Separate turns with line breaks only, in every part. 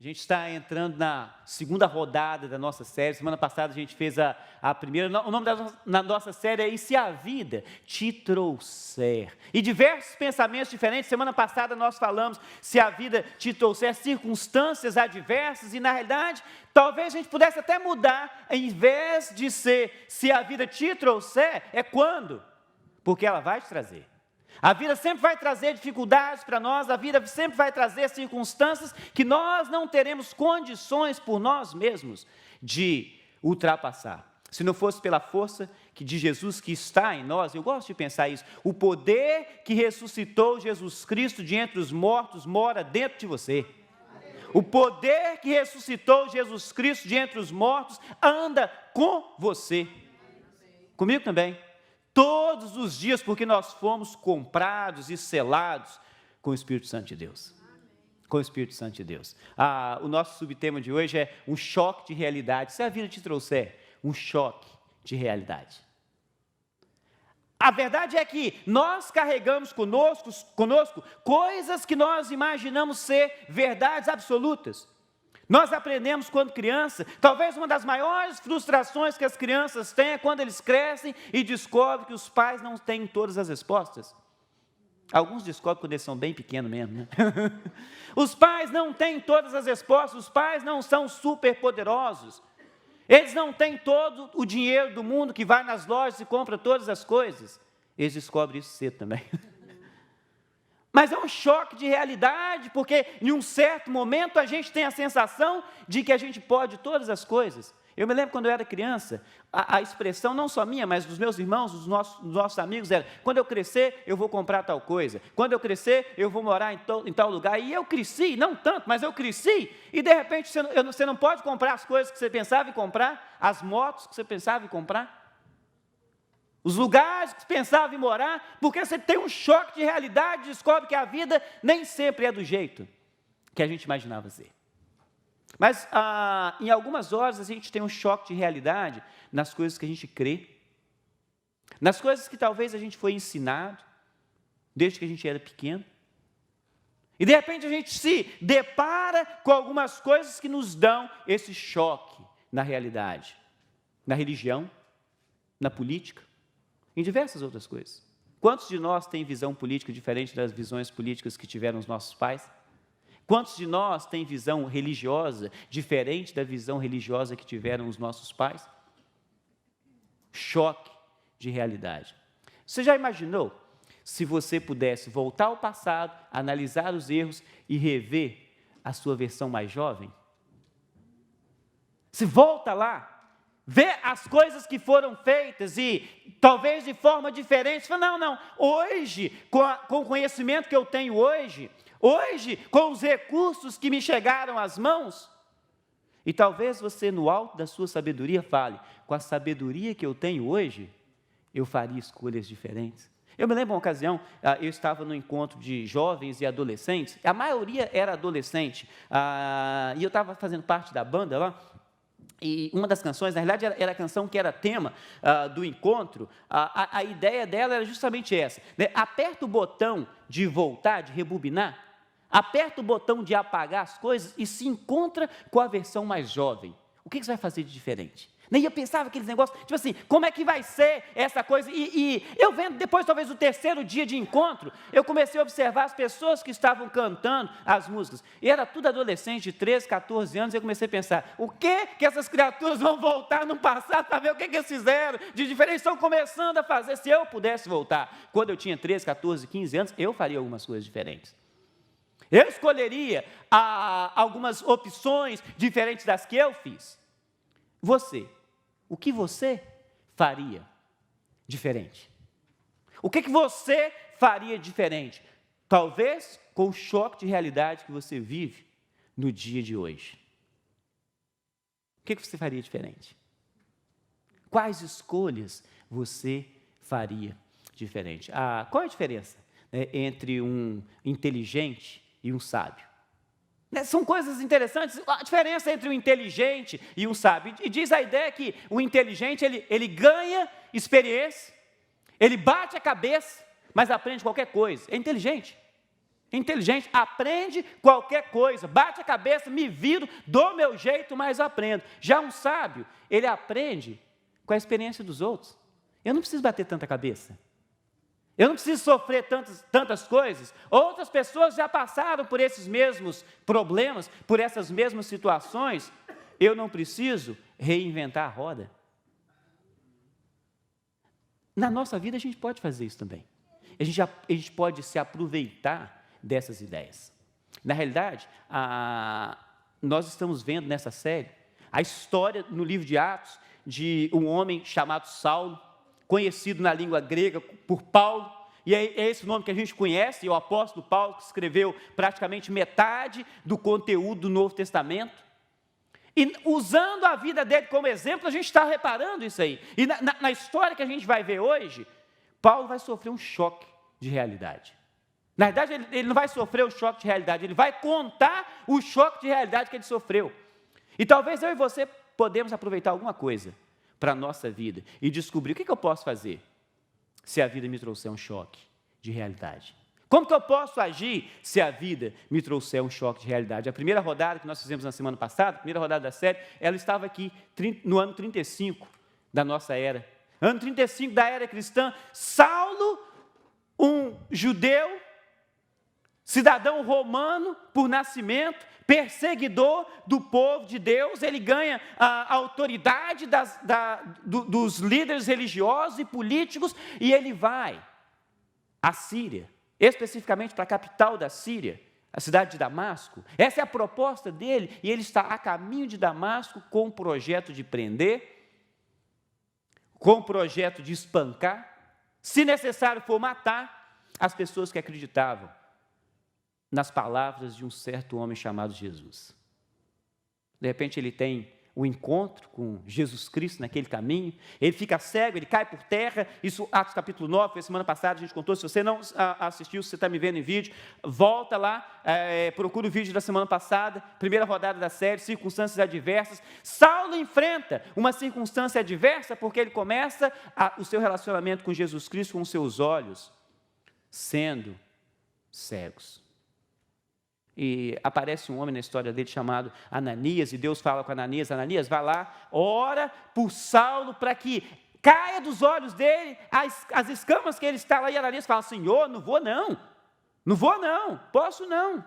A gente está entrando na segunda rodada da nossa série. Semana passada a gente fez a primeira. O nome da nossa série é E se a vida te trouxer? E diversos pensamentos diferentes. Semana passada nós falamos se a vida te trouxer circunstâncias adversas. E na realidade, talvez a gente pudesse até mudar. Em vez de ser se a vida te trouxer, é quando? Porque ela vai te trazer. A vida sempre vai trazer dificuldades para nós, a vida sempre vai trazer circunstâncias que nós não teremos condições por nós mesmos de ultrapassar. Se não fosse pela força de Jesus que está em nós, eu gosto de pensar isso, o poder que ressuscitou Jesus Cristo de entre os mortos mora dentro de você. O poder que ressuscitou Jesus Cristo de entre os mortos anda com você. Comigo também. Todos os dias, porque nós fomos comprados e selados com o Espírito Santo de Deus. Com o Espírito Santo de Deus. O nosso subtema de hoje é um choque de realidade. Se a vida te trouxer um choque de realidade. A verdade é que nós carregamos conosco coisas que nós imaginamos ser verdades absolutas. Nós aprendemos quando criança, talvez uma das maiores frustrações que as crianças têm é quando eles crescem e descobrem que os pais não têm todas as respostas. Alguns descobrem quando eles são bem pequenos mesmo, né? Os pais não têm todas as respostas, os pais não são super poderosos. Eles não têm todo o dinheiro do mundo que vai nas lojas e compra todas as coisas. Eles descobrem isso cedo também. Mas é um choque de realidade, porque em um certo momento a gente tem a sensação de que a gente pode todas as coisas. Eu me lembro quando eu era criança, a expressão não só minha, mas dos meus irmãos, dos nossos amigos, era: quando eu crescer, eu vou comprar tal coisa. Quando eu crescer, eu vou morar em tal lugar. E eu cresci, não tanto, mas eu cresci. E de repente você não pode comprar as coisas que você pensava em comprar, as motos que você pensava em comprar. Os lugares que você pensava em morar, porque você tem um choque de realidade e descobre que a vida nem sempre é do jeito que a gente imaginava ser. Mas em algumas horas a gente tem um choque de realidade nas coisas que a gente crê, nas coisas que talvez a gente foi ensinado desde que a gente era pequeno. E de repente a gente se depara com algumas coisas que nos dão esse choque na realidade, na religião, na política, em diversas outras coisas. Quantos de nós têm visão política diferente das visões políticas que tiveram os nossos pais? Quantos de nós têm visão religiosa diferente da visão religiosa que tiveram os nossos pais? Choque de realidade. Você já imaginou se você pudesse voltar ao passado, analisar os erros e rever a sua versão mais jovem? Se volta lá, vê as coisas que foram feitas e talvez de forma diferente, fala: não, hoje, com o conhecimento que eu tenho hoje, com os recursos que me chegaram às mãos, e talvez você no alto da sua sabedoria fale: com a sabedoria que eu tenho hoje, eu faria escolhas diferentes. Eu me lembro uma ocasião, eu estava no encontro de jovens e adolescentes, a maioria era adolescente, e eu estava fazendo parte da banda lá. E uma das canções, na realidade, era a canção que era tema do encontro. A ideia dela era justamente essa, né? Aperta o botão de voltar, de rebobinar, aperta o botão de apagar as coisas e se encontra com a versão mais jovem. O que você vai fazer de diferente? E eu pensava aqueles negócios, tipo assim, como é que vai ser essa coisa? E eu vendo depois, talvez, do terceiro dia de encontro, eu comecei a observar as pessoas que estavam cantando as músicas. E era tudo adolescente, de 13, 14 anos, e eu comecei a pensar: o que essas criaturas vão voltar no passado para ver o que eles fizeram de diferente? Estão começando a fazer. Se eu pudesse voltar, quando eu tinha 13, 14, 15 anos, eu faria algumas coisas diferentes. Eu escolheria algumas opções diferentes das que eu fiz. Você, o que você faria diferente? O que você faria diferente? Talvez com o choque de realidade que você vive no dia de hoje. O que você faria diferente? Quais escolhas você faria diferente? Qual é a diferença, né, entre um inteligente e um sábio? São coisas interessantes, a diferença entre o inteligente e o sábio. E diz a ideia que o inteligente, ele ganha experiência, ele bate a cabeça, mas aprende qualquer coisa. É inteligente. inteligente, aprende qualquer coisa, bate a cabeça, me viro, dou meu jeito, mas aprendo. Já um sábio, ele aprende com a experiência dos outros. Eu não preciso bater tanta cabeça. Eu não preciso sofrer tantas coisas. Outras pessoas já passaram por esses mesmos problemas, por essas mesmas situações. Eu não preciso reinventar a roda. Na nossa vida a gente pode fazer isso também. A gente pode se aproveitar dessas ideias. Na realidade, nós estamos vendo nessa série a história no livro de Atos de um homem chamado Saulo, conhecido na língua grega por Paulo, e é esse nome que a gente conhece, o apóstolo Paulo, que escreveu praticamente metade do conteúdo do Novo Testamento. E usando a vida dele como exemplo, a gente está reparando isso aí. E na história que a gente vai ver hoje, Paulo vai sofrer um choque de realidade. Na verdade, ele não vai sofrer o choque de realidade, ele vai contar o choque de realidade que ele sofreu. E talvez eu e você podemos aproveitar alguma coisa para a nossa vida e descobrir o que eu posso fazer se a vida me trouxer um choque de realidade. Como que eu posso agir se a vida me trouxer um choque de realidade? A primeira rodada que nós fizemos na semana passada, a primeira rodada da série, ela estava aqui no ano 35 da nossa era. Ano 35 da era cristã, Saulo, um judeu, cidadão romano por nascimento, perseguidor do povo de Deus, ele ganha a autoridade dos líderes religiosos e políticos, e ele vai à Síria, especificamente para a capital da Síria, a cidade de Damasco. Essa é a proposta dele, e ele está a caminho de Damasco com o projeto de prender, com o projeto de espancar, se necessário for matar as pessoas que acreditavam nas palavras de um certo homem chamado Jesus. De repente ele tem um encontro com Jesus Cristo naquele caminho, ele fica cego, ele cai por terra, isso Atos capítulo 9, foi semana passada, a gente contou, se você não assistiu, se você está me vendo em vídeo, volta lá, procura o vídeo da semana passada, primeira rodada da série, circunstâncias adversas. Saulo enfrenta uma circunstância adversa porque ele começa o seu relacionamento com Jesus Cristo com os seus olhos sendo cegos. E aparece um homem na história dele chamado Ananias, e Deus fala com Ananias: Ananias, vai lá, ora por Saulo para que caia dos olhos dele as escamas que ele está lá. E Ananias fala: Senhor, não vou não, posso não.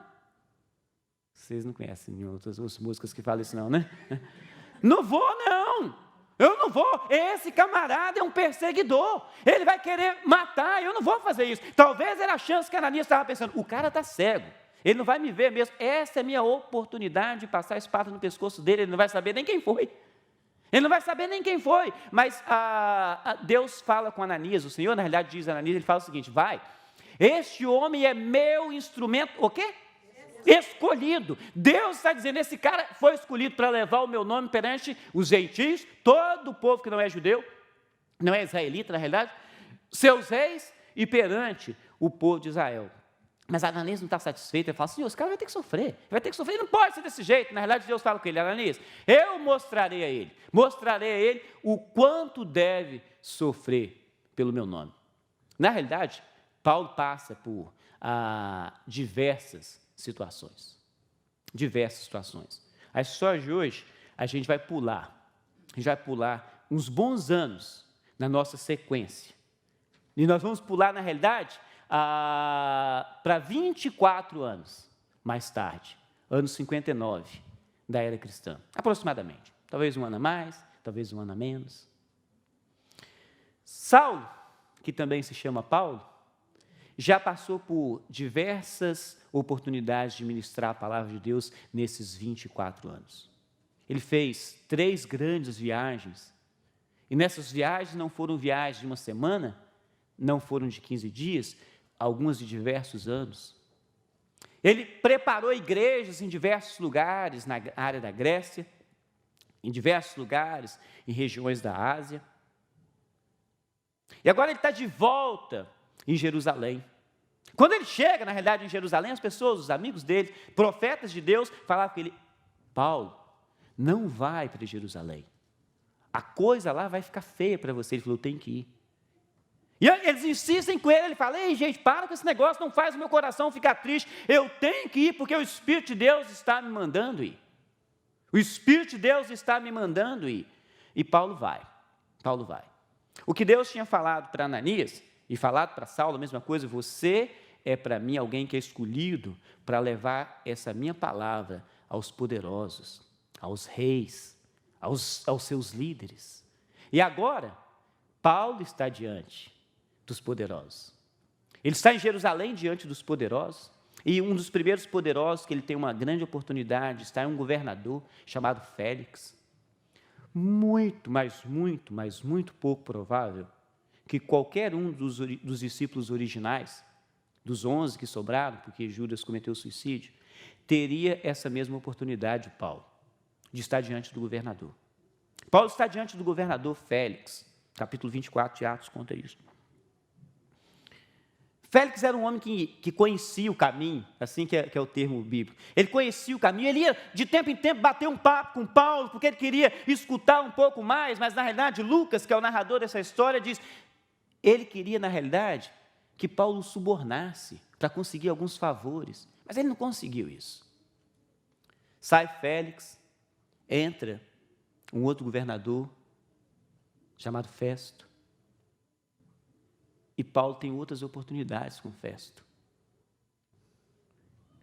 Vocês não conhecem outras músicas que falam isso não, né? Não vou não, eu não vou, esse camarada é um perseguidor, ele vai querer matar, eu não vou fazer isso. Talvez era a chance que Ananias estava pensando: o cara está cego, ele não vai me ver mesmo, essa é a minha oportunidade de passar a espada no pescoço dele, ele não vai saber nem quem foi. Mas Deus fala com Ananias, o Senhor na realidade diz a Ananias, ele fala o seguinte: vai, este homem é meu instrumento, o quê? Escolhido. Deus está dizendo, esse cara foi escolhido para levar o meu nome perante os gentios, todo o povo que não é judeu, não é israelita na realidade, seus reis, e perante o povo de Israel. Mas Ananias não está satisfeito, ele fala: Senhor, esse cara vai ter que sofrer, ele não pode ser desse jeito. Na realidade, Deus fala com ele: Ananias, eu mostrarei a ele o quanto deve sofrer pelo meu nome. Na realidade, Paulo passa por diversas situações. A história de hoje, a gente vai pular uns bons anos na nossa sequência. E nós vamos pular, na realidade, para 24 anos mais tarde, ano 59 da era cristã, aproximadamente. Talvez um ano a mais, talvez um ano a menos. Saulo, que também se chama Paulo, já passou por diversas oportunidades de ministrar a palavra de Deus nesses 24 anos. Ele fez 3 grandes viagens, e nessas viagens não foram viagens de uma semana, não foram de 15 dias, algumas de diversos anos. Ele preparou igrejas em diversos lugares na área da Grécia, em diversos lugares em regiões da Ásia. E agora ele está de volta em Jerusalém. Quando ele chega, na realidade, em Jerusalém, as pessoas, os amigos dele, profetas de Deus, falavam com ele: Paulo, não vai para Jerusalém. A coisa lá vai ficar feia para você. Ele falou: eu tenho que ir. E eles insistem com ele, ele fala: ei, gente, para com esse negócio, não faz o meu coração ficar triste, eu tenho que ir porque o Espírito de Deus está me mandando ir. O Espírito de Deus está me mandando ir. E Paulo vai. O que Deus tinha falado para Ananias, e falado para Saulo, a mesma coisa: você é para mim alguém que é escolhido para levar essa minha palavra aos poderosos, aos reis, aos seus líderes. E agora, Paulo está diante dos poderosos. Ele está em Jerusalém diante dos poderosos, e um dos primeiros poderosos que ele tem uma grande oportunidade está em um governador chamado Félix. Muito, mas muito pouco provável que qualquer um dos discípulos originais, dos 11 que sobraram, porque Judas cometeu suicídio, teria essa mesma oportunidade, Paulo, de estar diante do governador. Paulo está diante do governador Félix, capítulo 24 de Atos conta isso. Félix era um homem que conhecia o caminho, assim que é o termo bíblico. Ele conhecia o caminho, ele ia de tempo em tempo bater um papo com Paulo, porque ele queria escutar um pouco mais, mas na realidade Lucas, que é o narrador dessa história, diz, ele queria na realidade que Paulo o subornasse para conseguir alguns favores, mas ele não conseguiu isso. Sai Félix, entra um outro governador chamado Festo, e Paulo tem outras oportunidades com Festo.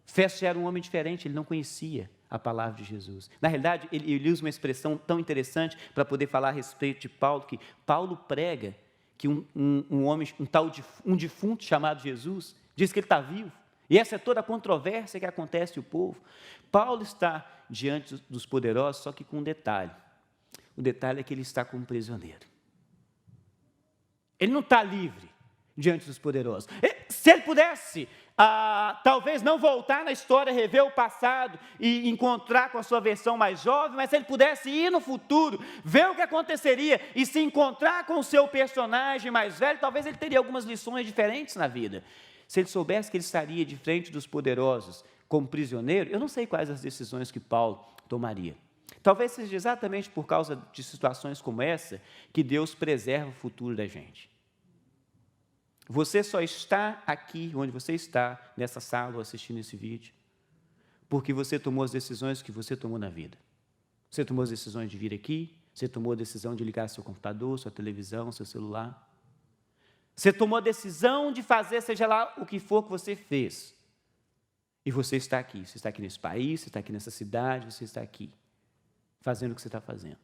Festo era um homem diferente, ele não conhecia a palavra de Jesus. Na realidade, ele usa uma expressão tão interessante para poder falar a respeito de Paulo, que Paulo prega que um defunto chamado Jesus, diz que ele está vivo. E essa é toda a controvérsia que acontece no povo. Paulo está diante dos poderosos, só que com um detalhe. O detalhe é que ele está como prisioneiro. Ele não está livre diante dos poderosos. Se ele pudesse, talvez não voltar na história, rever o passado e encontrar com a sua versão mais jovem, mas se ele pudesse ir no futuro, ver o que aconteceria e se encontrar com o seu personagem mais velho, talvez ele teria algumas lições diferentes na vida. Se ele soubesse que ele estaria de frente dos poderosos como prisioneiro, eu não sei quais as decisões que Paulo tomaria. Talvez seja exatamente por causa de situações como essa que Deus preserva o futuro da gente. Você só está aqui onde você está, nessa sala, assistindo esse vídeo, porque você tomou as decisões que você tomou na vida. Você tomou as decisões de vir aqui, você tomou a decisão de ligar seu computador, sua televisão, seu celular. Você tomou a decisão de fazer, seja lá o que for que você fez. E você está aqui nesse país, você está aqui nessa cidade, você está aqui, fazendo o que você está fazendo.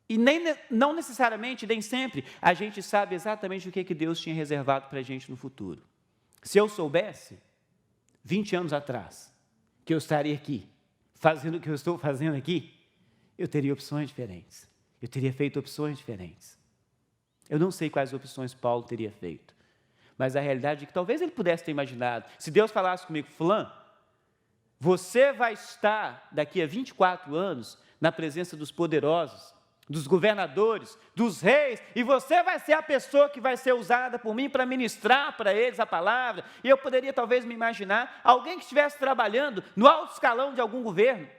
E não necessariamente, nem sempre, a gente sabe exatamente o que Deus tinha reservado para a gente no futuro. Se eu soubesse, 20 anos atrás, que eu estaria aqui, fazendo o que eu estou fazendo aqui, eu teria opções diferentes. Eu teria feito opções diferentes. Eu não sei quais opções Paulo teria feito, mas a realidade é que talvez ele pudesse ter imaginado. Se Deus falasse comigo, fulano, você vai estar daqui a 24 anos na presença dos poderosos, dos governadores, dos reis, e você vai ser a pessoa que vai ser usada por mim para ministrar para eles a palavra. E eu poderia talvez me imaginar alguém que estivesse trabalhando no alto escalão de algum governo,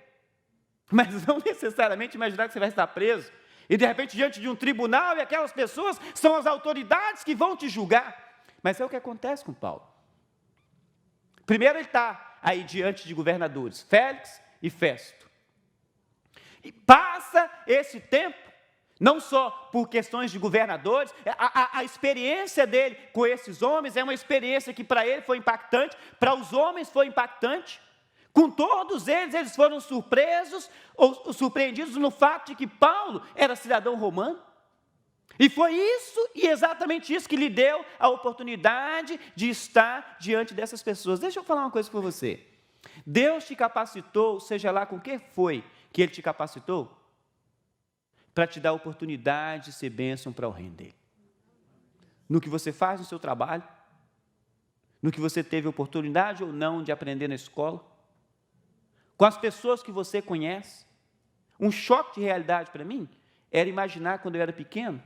mas não necessariamente imaginar que você vai estar preso, e de repente diante de um tribunal, e aquelas pessoas são as autoridades que vão te julgar. Mas é o que acontece com Paulo. Primeiro ele está aí diante de governadores, Félix e Festo. E passa esse tempo, não só por questões de governadores, a experiência dele com esses homens é uma experiência que para ele foi impactante, para os homens foi impactante. Com todos eles foram surpresos ou surpreendidos no fato de que Paulo era cidadão romano. E foi isso e exatamente isso que lhe deu a oportunidade de estar diante dessas pessoas. Deixa eu falar uma coisa para você. Deus te capacitou, seja lá com o que foi que Ele te capacitou, para te dar a oportunidade de ser bênção para o reino dEle. No que você faz no seu trabalho, no que você teve oportunidade ou não de aprender na escola, com as pessoas que você conhece. Um choque de realidade para mim era imaginar quando eu era pequeno,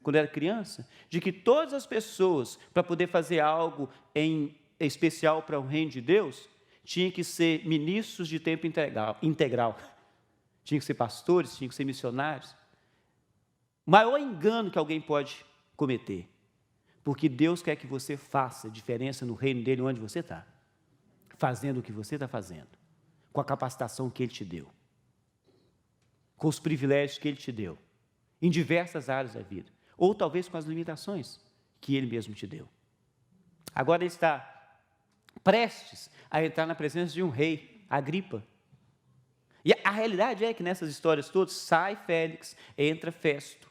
quando eu era criança, de que todas as pessoas, para poder fazer algo em especial para o reino de Deus, tinham que ser ministros de tempo integral. Tinham que ser pastores, tinham que ser missionários. maior engano que alguém pode cometer. Porque Deus quer que você faça diferença no reino dele onde você está. Fazendo o que você está fazendo. Com a capacitação que ele te deu. Com os privilégios que ele te deu. Em diversas áreas da vida. Ou talvez com as limitações que ele mesmo te deu. Agora ele está prestes a entrar na presença de um rei, Agripa. E a realidade é que nessas histórias todas, sai Félix, entra Festo.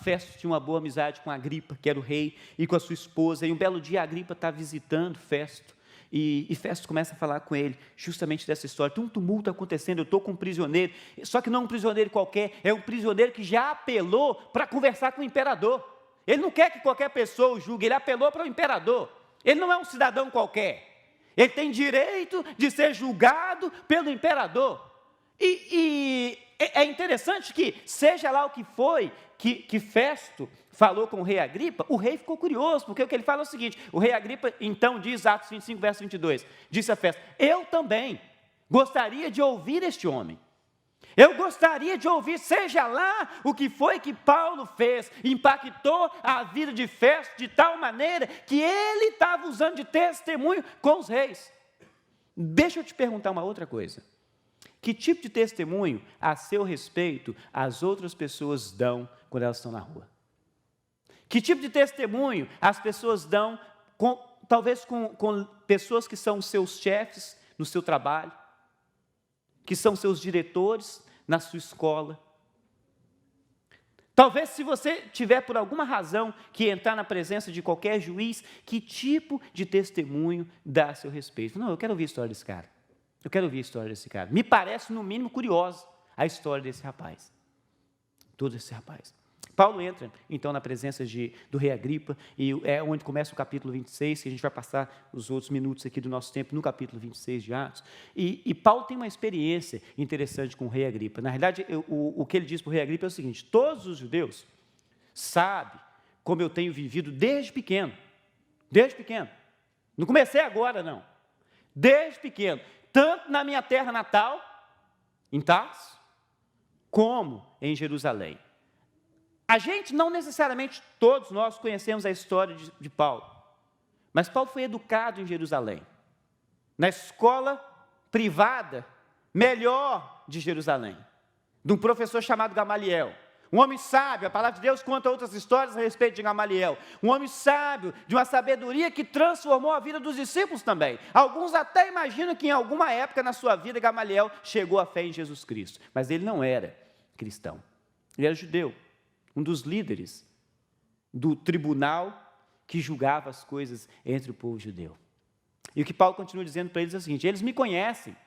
Festo tinha uma boa amizade com Agripa, que era o rei, e com a sua esposa. E um belo dia Agripa está visitando Festo. E Festo começa a falar com ele justamente dessa história. Tem um tumulto acontecendo, eu estou com um prisioneiro. Só que não é um prisioneiro qualquer, é um prisioneiro que já apelou para conversar com o imperador. Ele não quer que qualquer pessoa o julgue, ele apelou para o imperador. Ele não é um cidadão qualquer. Ele tem direito de ser julgado pelo imperador. E é interessante que, seja lá o que foi que Festo falou com o rei Agripa, o rei ficou curioso, porque o que ele fala é o seguinte, o rei Agripa, então, diz Atos 25, verso 22, disse a Festo, eu também gostaria de ouvir este homem. Eu gostaria de ouvir, seja lá o que foi que Paulo fez, impactou a vida de Festo de tal maneira que ele estava usando de testemunho com os reis. Deixa eu te perguntar uma outra coisa. Que tipo de testemunho a seu respeito as outras pessoas dão quando elas estão na rua? Que tipo de testemunho as pessoas dão, talvez com pessoas que são seus chefes no seu trabalho, que são seus diretores na sua escola? Talvez se você tiver por alguma razão que entrar na presença de qualquer juiz, que tipo de testemunho dá a seu respeito? Não, eu quero ouvir a história desse cara. Eu quero ouvir a história desse cara. Me parece, no mínimo, curiosa a história desse rapaz. Todo esse rapaz. Paulo entra, então, na presença do rei Agripa, e é onde começa o capítulo 26, que a gente vai passar os outros minutos aqui do nosso tempo no capítulo 26 de Atos. E Paulo tem uma experiência interessante com o rei Agripa. Na realidade, o que ele diz para o rei Agripa é o seguinte, todos os judeus sabem como eu tenho vivido desde pequeno. Desde pequeno. Não comecei agora, não. Desde pequeno. Tanto na minha terra natal, em Tarso, como em Jerusalém. A gente, não necessariamente todos nós conhecemos a história de Paulo, mas Paulo foi educado em Jerusalém, na escola privada melhor de Jerusalém, de um professor chamado Gamaliel. Um homem sábio, a palavra de Deus conta outras histórias a respeito de Gamaliel. Um homem sábio, de uma sabedoria que transformou a vida dos discípulos também. Alguns até imaginam que em alguma época na sua vida Gamaliel chegou à fé em Jesus Cristo. Mas ele não era cristão. Ele era judeu, um dos líderes do tribunal que julgava as coisas entre o povo judeu. E o que Paulo continua dizendo para eles é o seguinte, eles me conhecem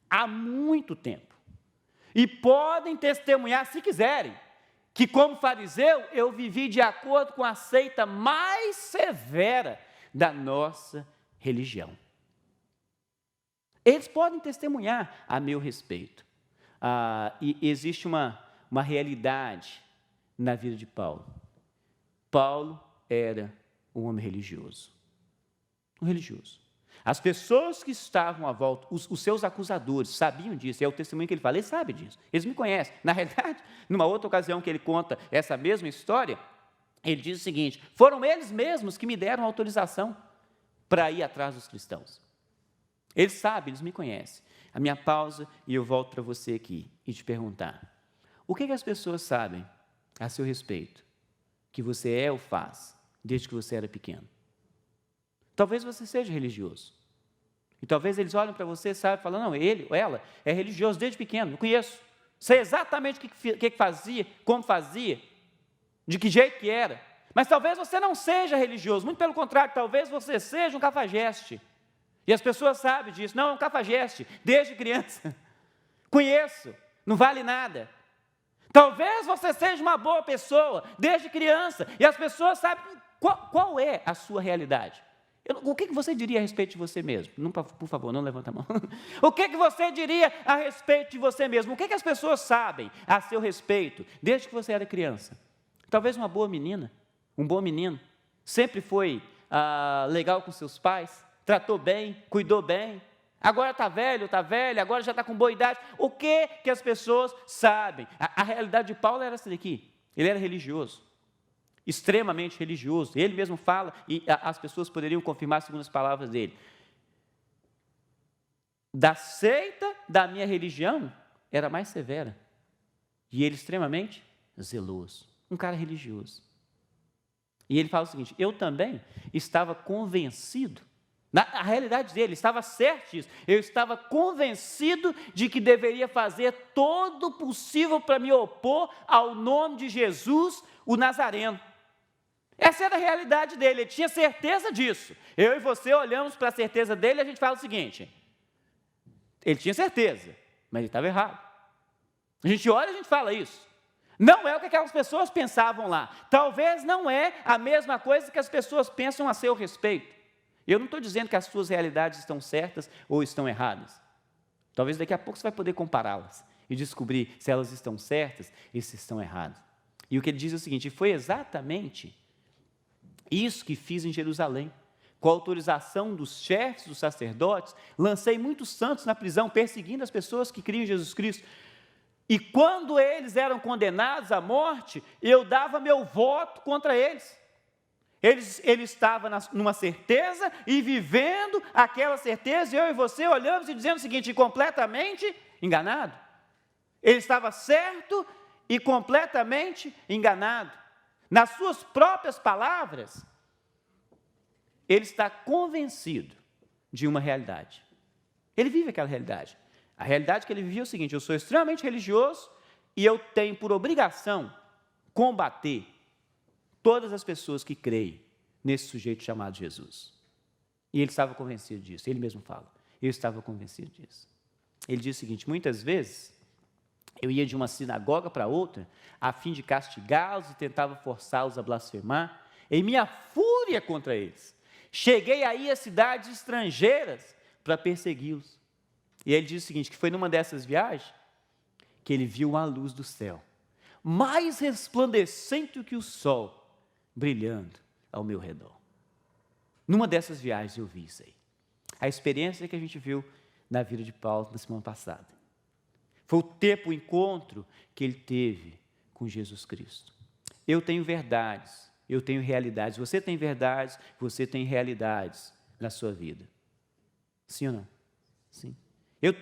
há muito tempo e podem testemunhar, se quiserem, que como fariseu eu vivi de acordo com a seita mais severa da nossa religião. Eles podem testemunhar a meu respeito. E existe uma realidade na vida de Paulo. Paulo era um homem religioso. Um religioso. As pessoas que estavam à volta, os seus acusadores, sabiam disso, é o testemunho que ele fala, eles sabem disso, eles me conhecem. Na realidade, numa outra ocasião que ele conta essa mesma história, ele diz o seguinte, foram eles mesmos que me deram autorização para ir atrás dos cristãos. Eles sabem, eles me conhecem. A minha pausa, e eu volto para você aqui e te perguntar, o que as pessoas sabem a seu respeito, que você é ou faz, desde que você era pequeno? Talvez você seja religioso. E talvez eles olhem para você, sabe, falando, não, ele ou ela é religioso desde pequeno, eu conheço. Sei exatamente o que fazia, como fazia, de que jeito que era. Mas talvez você não seja religioso, muito pelo contrário, talvez você seja um cafajeste. E as pessoas sabem disso, não, é um cafajeste, desde criança. Conheço, não vale nada. Talvez você seja uma boa pessoa, desde criança, e as pessoas sabem qual é a sua realidade. O que você diria a respeito de você mesmo? Não, por favor, não levanta a mão. O que você diria a respeito de você mesmo? O que as pessoas sabem a seu respeito, desde que você era criança? Talvez uma boa menina, um bom menino, sempre foi legal com seus pais, tratou bem, cuidou bem, agora está velho, está velha, agora já está com boa idade. O que as pessoas sabem? A realidade de Paulo era essa daqui. Ele era religioso, extremamente religioso. Ele mesmo fala, e as pessoas poderiam confirmar segundo as palavras dele. Da seita da minha religião, era mais severa. E ele extremamente zeloso. Um cara religioso. E ele fala o seguinte, eu também estava convencido, a realidade dele, estava certo disso, eu estava convencido de que deveria fazer todo o possível para me opor ao nome de Jesus, o Nazareno. Essa era a realidade dele, ele tinha certeza disso. Eu e você olhamos para a certeza dele e a gente fala o seguinte, ele tinha certeza, mas ele estava errado. A gente olha e a gente fala isso. Não é o que aquelas pessoas pensavam lá. Talvez não é a mesma coisa que as pessoas pensam a seu respeito. Eu não estou dizendo que as suas realidades estão certas ou estão erradas. Talvez daqui a pouco você vai poder compará-las e descobrir se elas estão certas e se estão erradas. E o que ele diz é o seguinte, foi exatamente isso que fiz em Jerusalém. Com a autorização dos chefes, dos sacerdotes, lancei muitos santos na prisão, perseguindo as pessoas que criam em Jesus Cristo. E quando eles eram condenados à morte, eu dava meu voto contra eles. Ele estava numa certeza e vivendo aquela certeza, e eu e você olhamos e dizendo o seguinte, completamente enganado. Ele estava certo e completamente enganado. Nas suas próprias palavras, ele está convencido de uma realidade. Ele vive aquela realidade. A realidade que ele vivia é o seguinte, eu sou extremamente religioso e eu tenho por obrigação combater todas as pessoas que creem nesse sujeito chamado Jesus. E ele estava convencido disso, ele mesmo fala, eu estava convencido disso. Ele diz o seguinte, muitas vezes eu ia de uma sinagoga para outra a fim de castigá-los e tentava forçá-los a blasfemar, em minha fúria contra eles. Cheguei aí a cidades estrangeiras para persegui-los. E ele diz o seguinte, que foi numa dessas viagens que ele viu a luz do céu, mais resplandecente que o sol, brilhando ao meu redor. Numa dessas viagens eu vi isso aí. A experiência que a gente viu na vida de Paulo na semana passada. Foi o tempo, o encontro que ele teve com Jesus Cristo. Eu tenho verdades, eu tenho realidades. Você tem verdades, você tem realidades na sua vida. Sim ou não? Sim. Eu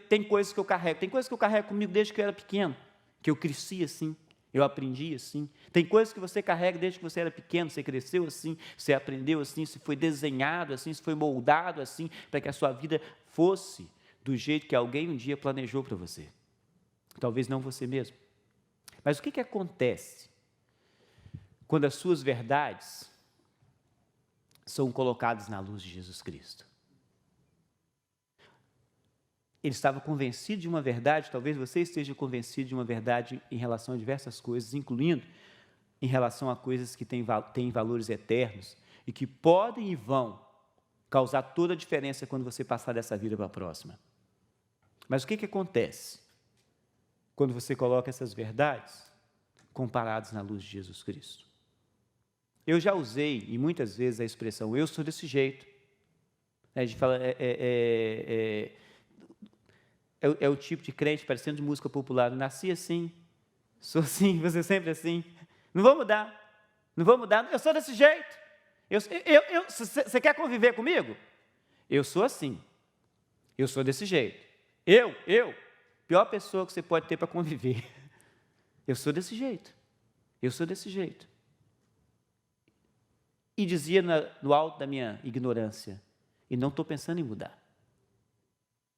tenho coisas que eu carrego. Tem coisas que eu carrego comigo desde que eu era pequeno, que eu cresci assim, eu aprendi assim. Tem coisas que você carrega desde que você era pequeno, você cresceu assim, você aprendeu assim, você foi desenhado assim, você foi moldado assim, para que a sua vida fosse do jeito que alguém um dia planejou para você. Talvez não você mesmo. Mas o que acontece quando as suas verdades são colocadas na luz de Jesus Cristo? Ele estava convencido de uma verdade, talvez você esteja convencido de uma verdade em relação a diversas coisas, incluindo em relação a coisas que têm valores eternos e que podem e vão causar toda a diferença quando você passar dessa vida para a próxima. Mas o que acontece quando você coloca essas verdades comparadas na luz de Jesus Cristo? Eu já usei, e muitas vezes, a expressão, eu sou desse jeito. A gente fala, é o tipo de crente parecendo de música popular. Eu nasci assim, sou assim, você sempre assim. Não vou mudar, eu sou desse jeito. Você quer conviver comigo? Eu sou assim, eu sou desse jeito. Pior pessoa que você pode ter para conviver. Eu sou desse jeito, E dizia no alto da minha ignorância, e não estou pensando em mudar.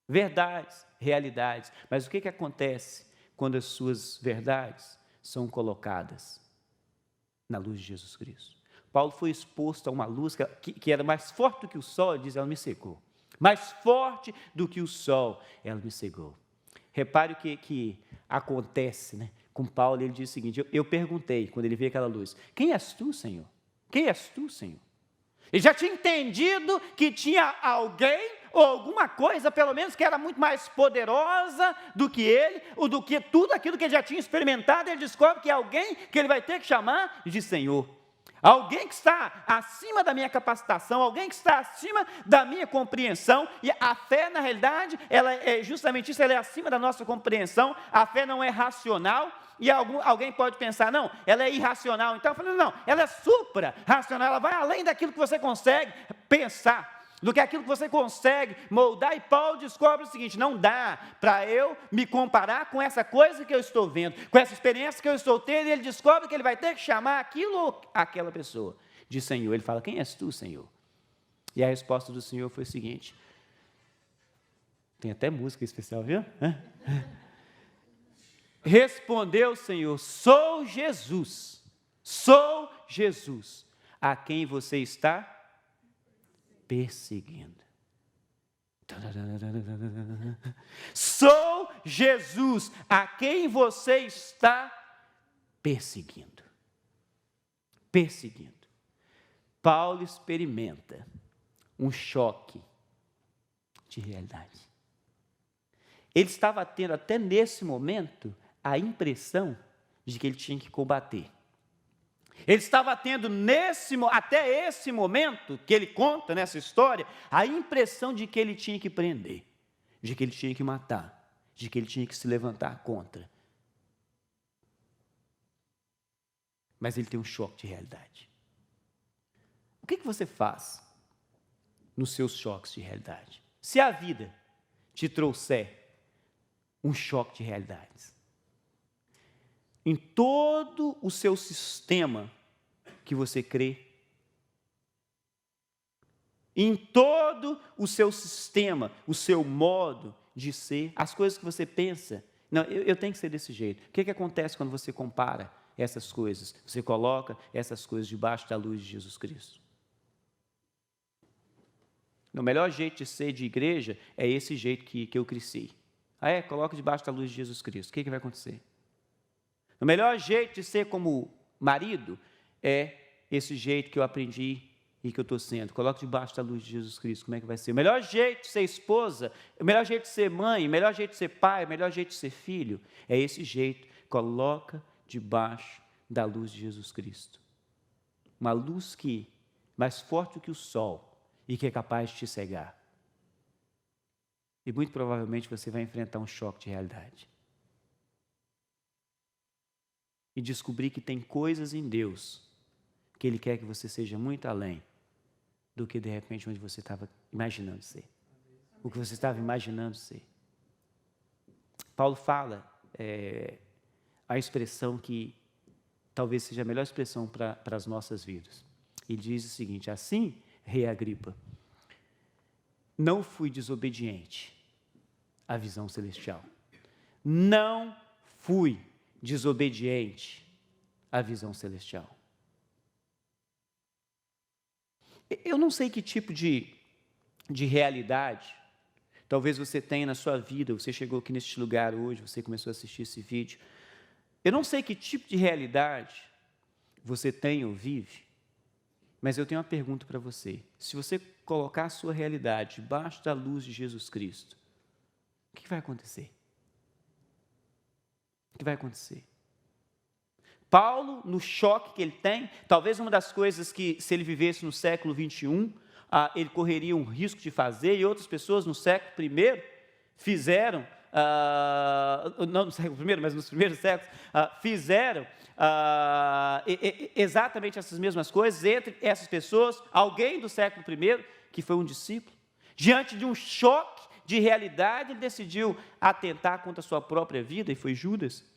Verdades, realidades. Mas o que acontece quando as suas verdades são colocadas na luz de Jesus Cristo? Paulo foi exposto a uma luz que era mais forte do que o sol, ele diz, ela me cegou. Mais forte do que o sol, ela me cegou. Repare o que acontece, né? Com Paulo, ele diz o seguinte, eu perguntei, quando ele vê aquela luz, quem és tu, Senhor? Quem és tu, Senhor? Ele já tinha entendido que tinha alguém ou alguma coisa, pelo menos, que era muito mais poderosa do que ele, ou do que tudo aquilo que ele já tinha experimentado. Ele descobre que é alguém que ele vai ter que chamar de Senhor. Alguém que está acima da minha capacitação, alguém que está acima da minha compreensão, e a fé, na realidade, ela é justamente isso, ela é acima da nossa compreensão, a fé não é racional, e alguém pode pensar, não, ela é irracional, então eu falo, não, ela é supra-racional, ela vai além daquilo que você consegue pensar, do que aquilo que você consegue moldar, e Paulo descobre o seguinte, não dá para eu me comparar com essa coisa que eu estou vendo, com essa experiência que eu estou tendo, e ele descobre que ele vai ter que chamar aquilo ou aquela pessoa de Senhor. Ele fala, quem és tu, Senhor? E a resposta do Senhor foi o seguinte, tem até música especial, viu? Respondeu o Senhor, sou Jesus, a quem você está perseguindo. Sou Jesus, a quem você está perseguindo. Perseguindo. Paulo experimenta um choque de realidade. Ele estava tendo até nesse momento a impressão de que ele tinha que combater. Ele estava tendo até esse momento que ele conta nessa história, a impressão de que ele tinha que prender, de que ele tinha que matar, de que ele tinha que se levantar contra. Mas ele tem um choque de realidade. O que você faz nos seus choques de realidade? Se a vida te trouxer um choque de realidades, em todo o seu sistema que você crê, em todo o seu sistema, o seu modo de ser, as coisas que você pensa, não, eu tenho que ser desse jeito. O que acontece quando você compara essas coisas? Você coloca essas coisas debaixo da luz de Jesus Cristo. O melhor jeito de ser de igreja é esse jeito que eu cresci. Coloca debaixo da luz de Jesus Cristo. O que vai acontecer? O melhor jeito de ser como marido é esse jeito que eu aprendi e que eu estou sendo. Coloque debaixo da luz de Jesus Cristo. Como é que vai ser? O melhor jeito de ser esposa, o melhor jeito de ser mãe, o melhor jeito de ser pai, o melhor jeito de ser filho, é esse jeito. Coloca debaixo da luz de Jesus Cristo. Uma luz que mais forte do que o sol e que é capaz de te cegar. E muito provavelmente você vai enfrentar um choque de realidade. E descobrir que tem coisas em Deus que Ele quer que você seja muito além do que, de repente, onde você estava imaginando ser. O que você estava imaginando ser. Paulo fala a expressão que talvez seja a melhor expressão para as nossas vidas. Ele diz o seguinte, assim, Rei Agripa, não fui desobediente à visão celestial. Não fui desobediente à visão celestial. Eu não sei que tipo de realidade talvez você tenha na sua vida, você chegou aqui neste lugar hoje, você começou a assistir esse vídeo. Eu não sei que tipo de realidade você tem ou vive, mas eu tenho uma pergunta para você. Se você colocar a sua realidade debaixo da luz de Jesus Cristo, o que vai acontecer? O que vai acontecer? Paulo, no choque que ele tem, talvez uma das coisas que, se ele vivesse no século 21, ele correria um risco de fazer, e outras pessoas no século I fizeram, não no século I, mas nos primeiros séculos, fizeram exatamente essas mesmas coisas. Entre essas pessoas, alguém do século I, que foi um discípulo, diante de um choque de realidade, ele decidiu atentar contra a sua própria vida, e foi Judas.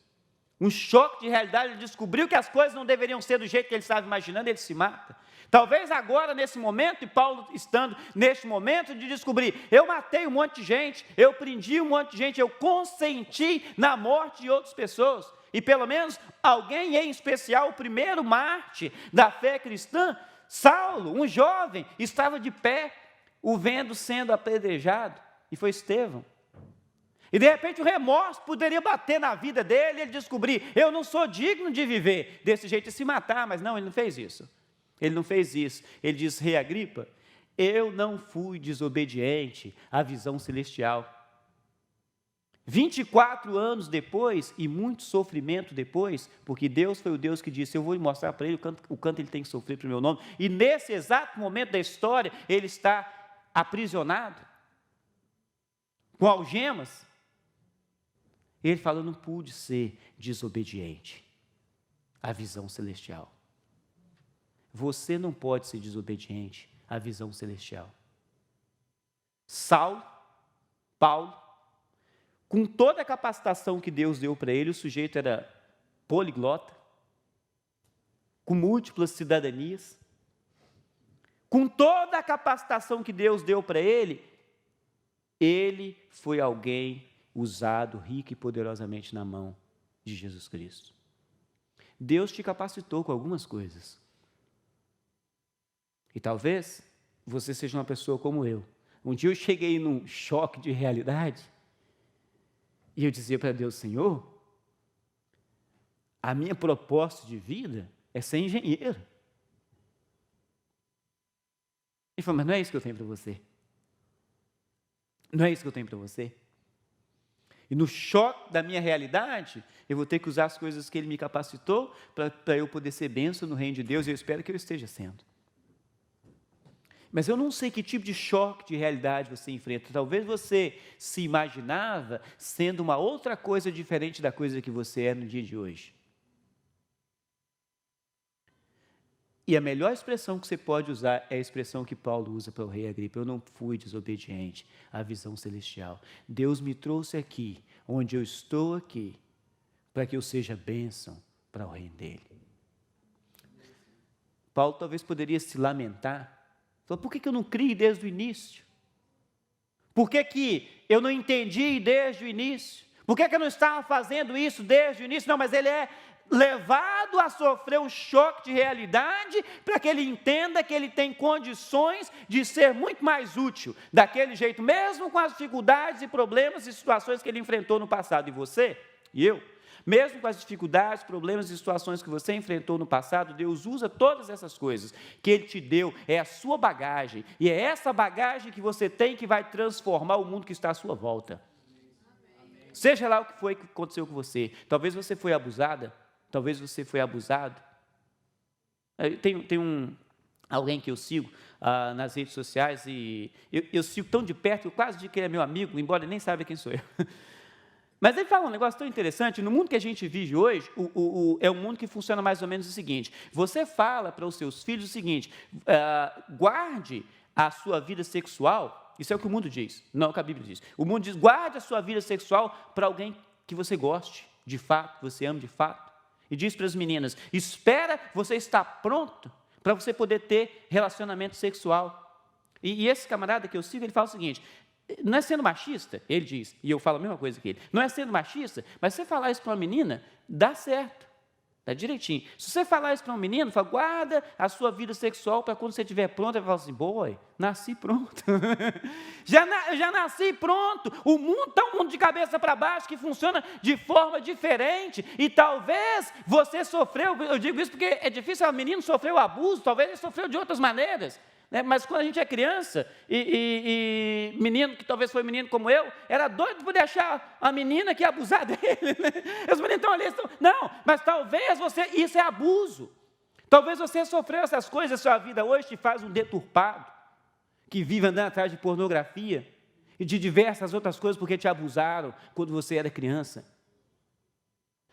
Um choque de realidade, ele descobriu que as coisas não deveriam ser do jeito que ele estava imaginando, ele se mata. Talvez agora, nesse momento, e Paulo estando neste momento de descobrir, eu matei um monte de gente, eu prendi um monte de gente, eu consenti na morte de outras pessoas, e pelo menos alguém em especial, o primeiro mártir da fé cristã, Saulo, um jovem, estava de pé, o vendo sendo apedrejado, e foi Estevão. E de repente o remorso poderia bater na vida dele, e ele descobrir, eu não sou digno de viver desse jeito, e se matar, mas não, ele não fez isso. Ele não fez isso. Ele diz, Rei Agripa, eu não fui desobediente à visão celestial. 24 anos depois e muito sofrimento depois, porque Deus foi o Deus que disse, eu vou mostrar para ele o quanto ele tem que sofrer para o meu nome, e nesse exato momento da história, ele está aprisionado, com algemas. Ele fala, eu não pude ser desobediente à visão celestial. Você não pode ser desobediente à visão celestial. Paulo, com toda a capacitação que Deus deu para ele, o sujeito era poliglota, com múltiplas cidadanias, com toda a capacitação que Deus deu para ele foi alguém usado rico e poderosamente na mão de Jesus Cristo. Deus te capacitou com algumas coisas. E talvez você seja uma pessoa como eu. Um dia eu cheguei num choque de realidade e eu dizia para Deus, Senhor, a minha proposta de vida é ser engenheiro. Ele falou, mas não é isso que eu tenho para você. Não é isso que eu tenho para você. E no choque da minha realidade, eu vou ter que usar as coisas que Ele me capacitou para eu poder ser bênção no reino de Deus, e eu espero que eu esteja sendo. Mas eu não sei que tipo de choque de realidade você enfrenta. Talvez você se imaginava sendo uma outra coisa diferente da coisa que você é no dia de hoje. E a melhor expressão que você pode usar é a expressão que Paulo usa para o rei Agripa. Eu não fui desobediente à visão celestial. Deus me trouxe aqui, onde eu estou aqui, para que eu seja bênção para o reino dele. Paulo talvez poderia se lamentar. Falou, por que eu não criei desde o início? Por que eu não entendi desde o início? Por que eu não estava fazendo isso desde o início? Não, mas ele é levado a sofrer um choque de realidade para que ele entenda que ele tem condições de ser muito mais útil daquele jeito, mesmo com as dificuldades e problemas e situações que ele enfrentou no passado. E você e eu, mesmo com as dificuldades, problemas e situações que você enfrentou no passado, Deus usa todas essas coisas que Ele te deu, é a sua bagagem, e é essa bagagem que você tem que vai transformar o mundo que está à sua volta. Amém. Seja lá o que foi que aconteceu com você, talvez você foi abusada, talvez você foi abusado. Tem alguém que eu sigo nas redes sociais, e eu sigo tão de perto, eu quase digo que ele é meu amigo, embora ele nem saiba quem sou eu. Mas ele fala um negócio tão interessante, no mundo que a gente vive hoje, é um mundo que funciona mais ou menos o seguinte, você fala para os seus filhos o seguinte, guarde a sua vida sexual, isso é o que o mundo diz, não é o que a Bíblia diz, o mundo diz, guarde a sua vida sexual para alguém que você goste, de fato, que você ame de fato, e diz para as meninas, espera você estar pronto para você poder ter relacionamento sexual, e esse camarada que eu sigo, ele fala o seguinte, não é sendo machista, ele diz, e eu falo a mesma coisa que ele, não é sendo machista, mas se você falar isso para uma menina, dá certo, dá direitinho. Se você falar isso para um menino, fala, guarda a sua vida sexual para quando você estiver pronto, ele fala assim, boy, nasci pronto, já nasci pronto, o mundo está um mundo de cabeça para baixo, que funciona de forma diferente, e talvez você sofreu, eu digo isso porque é difícil, o menino sofreu abuso, talvez ele sofreu de outras maneiras, mas quando a gente é criança, e menino, que talvez foi menino como eu, era doido por deixar a menina que ia abusar dele, né? Os meninos estão ali, não, mas talvez isso é abuso, talvez você sofreu essas coisas, a sua vida hoje te faz um deturpado, que vive andando atrás de pornografia, e de diversas outras coisas, porque te abusaram quando você era criança.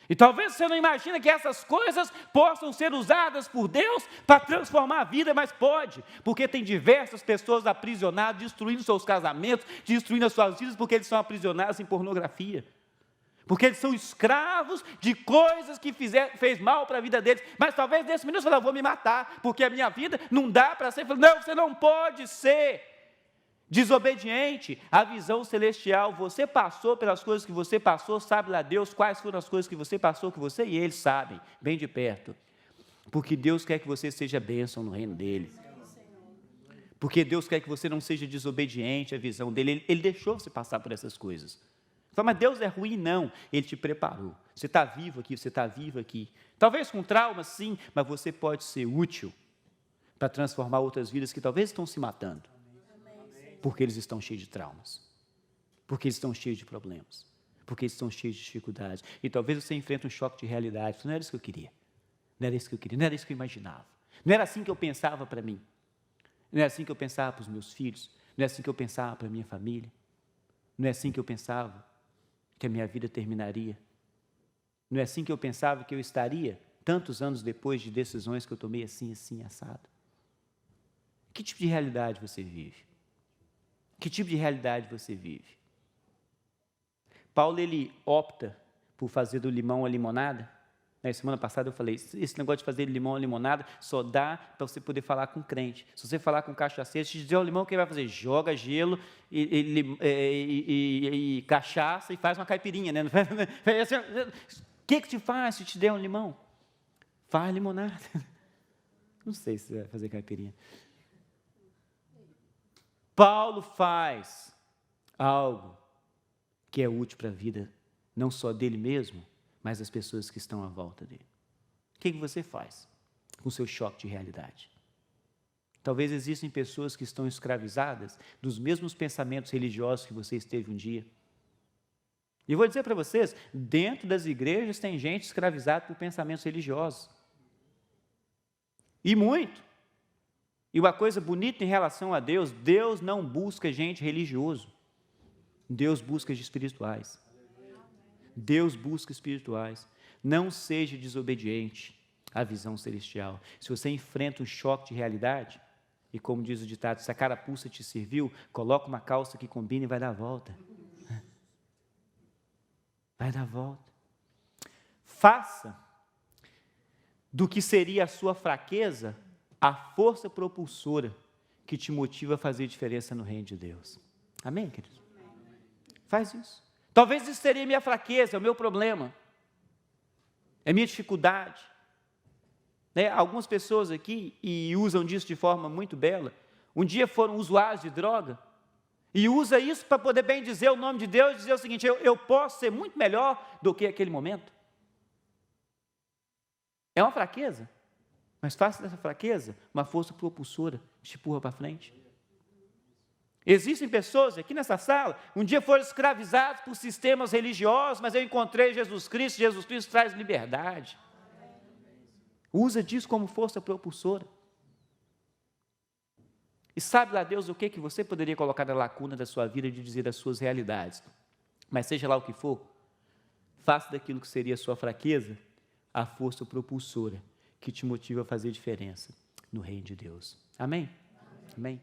E talvez você não imagine que essas coisas possam ser usadas por Deus para transformar a vida, mas pode, porque tem diversas pessoas aprisionadas, destruindo seus casamentos, destruindo as suas vidas, porque eles são aprisionados em pornografia, porque eles são escravos de coisas que fez mal para a vida deles, mas talvez nesse minuto você fale, eu vou me matar, porque a minha vida não dá para ser, não, você não pode ser desobediente à visão celestial, você passou pelas coisas que você passou, sabe lá Deus quais foram as coisas que você passou, que você e eles sabem, bem de perto, porque Deus quer que você seja bênção no reino dele, porque Deus quer que você não seja desobediente à visão dele, ele deixou você passar por essas coisas, fala, mas Deus é ruim? Não, Ele te preparou, você está vivo aqui, você está vivo aqui, talvez com trauma sim, mas você pode ser útil para transformar outras vidas que talvez estão se matando, porque eles estão cheios de traumas, porque eles estão cheios de problemas, porque estão cheios de dificuldades. E talvez você enfrente um choque de realidade. Não era isso que eu queria. Não era isso que eu queria, não era isso que eu imaginava. Não era assim que eu pensava para mim. Não era assim que eu pensava para os meus filhos. Não é assim que eu pensava para a minha família. Não é assim que eu pensava que a minha vida terminaria. Não é assim que eu pensava que eu estaria tantos anos depois de decisões que eu tomei assim, assado. Que tipo de realidade você vive? Que tipo de realidade você vive? Paulo, ele opta por fazer do limão a limonada. Semana passada eu falei, esse negócio de fazer limão a limonada só dá para você poder falar com crente. Se você falar com cachaceiro, se dizer o limão, o que ele vai fazer? Joga gelo e cachaça e faz uma caipirinha, né? O que te faz se te der um limão? Faz limonada. Não sei se você vai fazer caipirinha. Paulo faz algo que é útil para a vida, não só dele mesmo, mas das pessoas que estão à volta dele. O que você faz com o seu choque de realidade? Talvez existem pessoas que estão escravizadas dos mesmos pensamentos religiosos que você esteve um dia. E vou dizer para vocês, dentro das igrejas tem gente escravizada por pensamentos religiosos. E muito. E uma coisa bonita em relação a Deus, Deus não busca gente religioso. Deus busca de espirituais. Deus busca espirituais. Não seja desobediente à visão celestial. Se você enfrenta um choque de realidade, e como diz o ditado, se a carapuça te serviu, coloca uma calça que combine e vai dar a volta. Vai dar a volta. Faça do que seria a sua fraqueza a força propulsora que te motiva a fazer diferença no reino de Deus. Amém, queridos? Faz isso. Talvez isso seria minha fraqueza, é o meu problema, é minha dificuldade. Algumas pessoas aqui, e usam disso de forma muito bela, um dia foram usuários de droga, e usa isso para poder bem dizer o nome de Deus, e dizer o seguinte, eu posso ser muito melhor do que aquele momento. É uma fraqueza, mas faça dessa fraqueza uma força propulsora, que te empurra para frente. Existem pessoas aqui nessa sala, um dia foram escravizados por sistemas religiosos, mas eu encontrei Jesus Cristo traz liberdade. Usa disso como força propulsora. E sabe lá Deus o que você poderia colocar na lacuna da sua vida de dizer das suas realidades. Mas seja lá o que for, faça daquilo que seria a sua fraqueza, a força propulsora que te motiva a fazer diferença no reino de Deus. Amém? Amém?